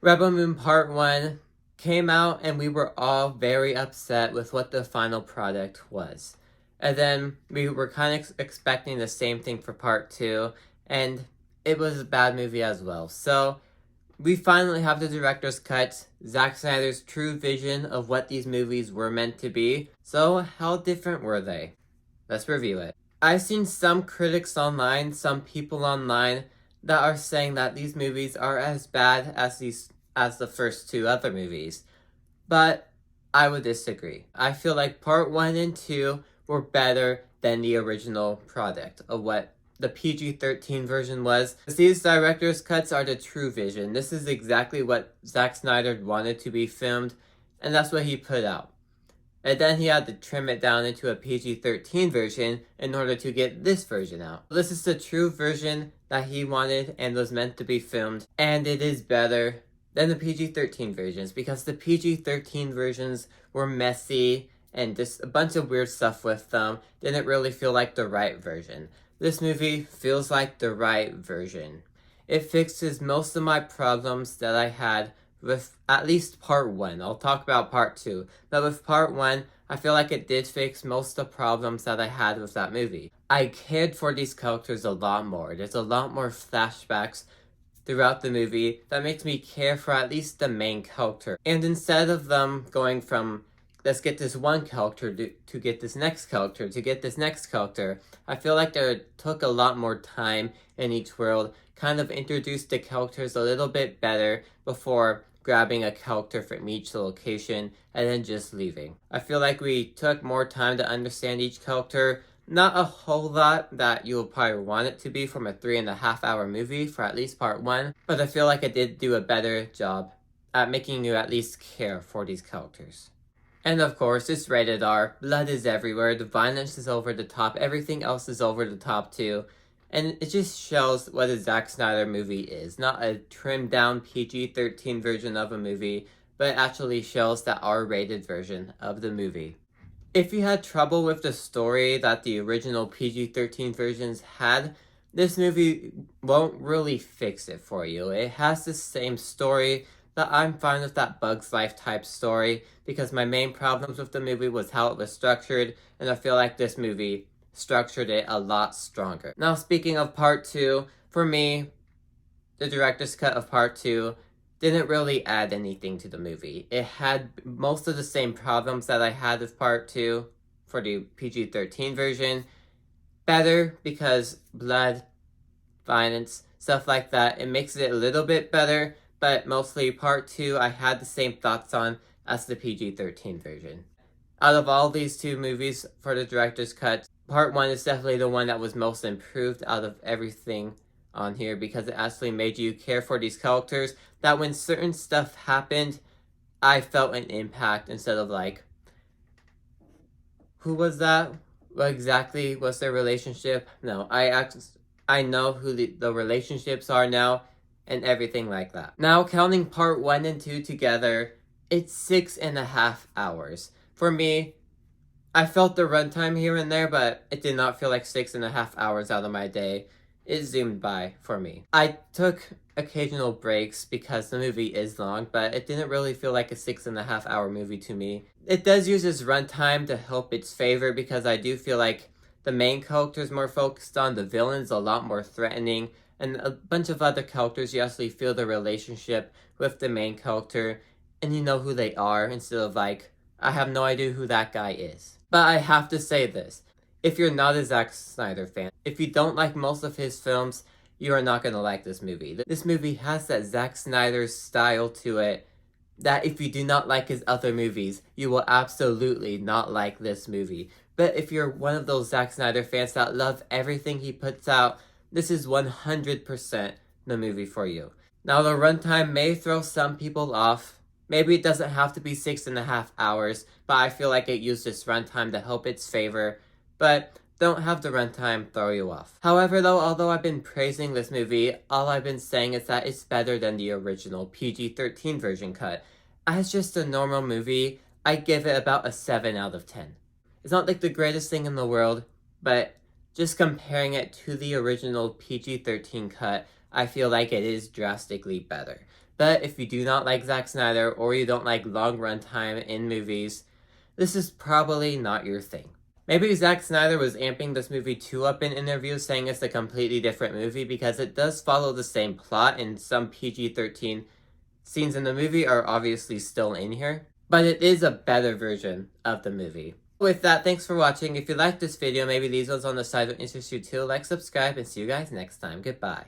Rebel Moon Part 1 came out and we were all very upset with what the final product was. And then we were kind of expecting the same thing for Part 2, and it was a bad movie as well. So we finally have the director's cut, Zack Snyder's true vision of what these movies were meant to be. So how different were they? Let's review it. I've seen some critics online, some people online, that are saying that these movies are as bad as the first two other movies. But I would disagree. I feel like Part 1 and 2 were better than the original product of what the PG-13 version was. These director's cuts are the true vision. This is exactly what Zack Snyder wanted to be filmed, and that's what he put out. And then he had to trim it down into a PG-13 version in order to get this version out. This is the true version that he wanted and was meant to be filmed, and it is better than the PG-13 versions because the PG-13 versions were messy and just a bunch of weird stuff with them. Didn't really feel like the right version. This movie feels like the right version. It fixes most of my problems that I had with at least Part 1. I'll talk about Part 2. But with Part 1, I feel like it did fix most of the problems that I had with that movie. I cared for these characters a lot more. There's a lot more flashbacks throughout the movie that makes me care for at least the main character. And instead of them going from, let's get this one character to get this next character, to get this next character, I feel like they took a lot more time in each world, kind of introduced the characters a little bit better before grabbing a character from each location and then just leaving. I feel like we took more time to understand each character. Not a whole lot that you'll probably want it to be from a 3.5 hour movie for at least Part 1, but I feel like it did do a better job at making you at least care for these characters. And of course, it's rated R, blood is everywhere, the violence is over the top, everything else is over the top too. And it just shows what a Zack Snyder movie is. Not a trimmed down PG-13 version of a movie, but it actually shows the R-rated version of the movie. If you had trouble with the story that the original PG-13 versions had, this movie won't really fix it for you. It has the same story, but I'm fine with that Bug's Life type story because my main problems with the movie was how it was structured, and I feel like this movie structured it a lot stronger. Now, speaking of Part 2, for me, the director's cut of Part 2 didn't really add anything to the movie. It had most of the same problems that I had with Part 2 for the PG-13 version. Better because blood, violence, stuff like that. It makes it a little bit better, but mostly Part 2 I had the same thoughts on as the PG-13 version. Out of all these two movies for the director's cut, Part 1 is definitely the one that was most improved out of everything on here because it actually made you care for these characters, that when certain stuff happened, I felt an impact instead of like, who was that? What exactly was their relationship? No, I know who the relationships are now and everything like that. Now, counting Part 1 and 2 together, it's 6.5 hours. For me, I felt the runtime here and there, but it did not feel like 6.5 hours out of my day. It zoomed by for me. I took occasional breaks because the movie is long, but it didn't really feel like a 6.5 hour movie to me. It does use its runtime to help its favor because I do feel like the main character is more focused on, the villain's a lot more threatening, and a bunch of other characters you actually feel the relationship with the main character, and you know who they are instead of like, I have no idea who that guy is. But I have to say this. If you're not a Zack Snyder fan, if you don't like most of his films, you are not going to like this movie. This movie has that Zack Snyder style to it that if you do not like his other movies, you will absolutely not like this movie. But if you're one of those Zack Snyder fans that love everything he puts out, this is 100% the movie for you. Now, the runtime may throw some people off. Maybe it doesn't have to be 6.5 hours, but I feel like it used this runtime to help its favor. But don't have the runtime throw you off. However though, although I've been praising this movie, all I've been saying is that it's better than the original PG-13 version cut. As just a normal movie, I give it about a 7 out of 10. It's not like the greatest thing in the world, but just comparing it to the original PG-13 cut, I feel like it is drastically better. But if you do not like Zack Snyder or you don't like long runtime in movies, this is probably not your thing. Maybe Zack Snyder was amping this movie too up in interviews, saying it's a completely different movie, because it does follow the same plot and some PG-13 scenes in the movie are obviously still in here. But it is a better version of the movie. With that, thanks for watching. If you liked this video, maybe these ones on the side will interest you too. Like, subscribe, and see you guys next time. Goodbye.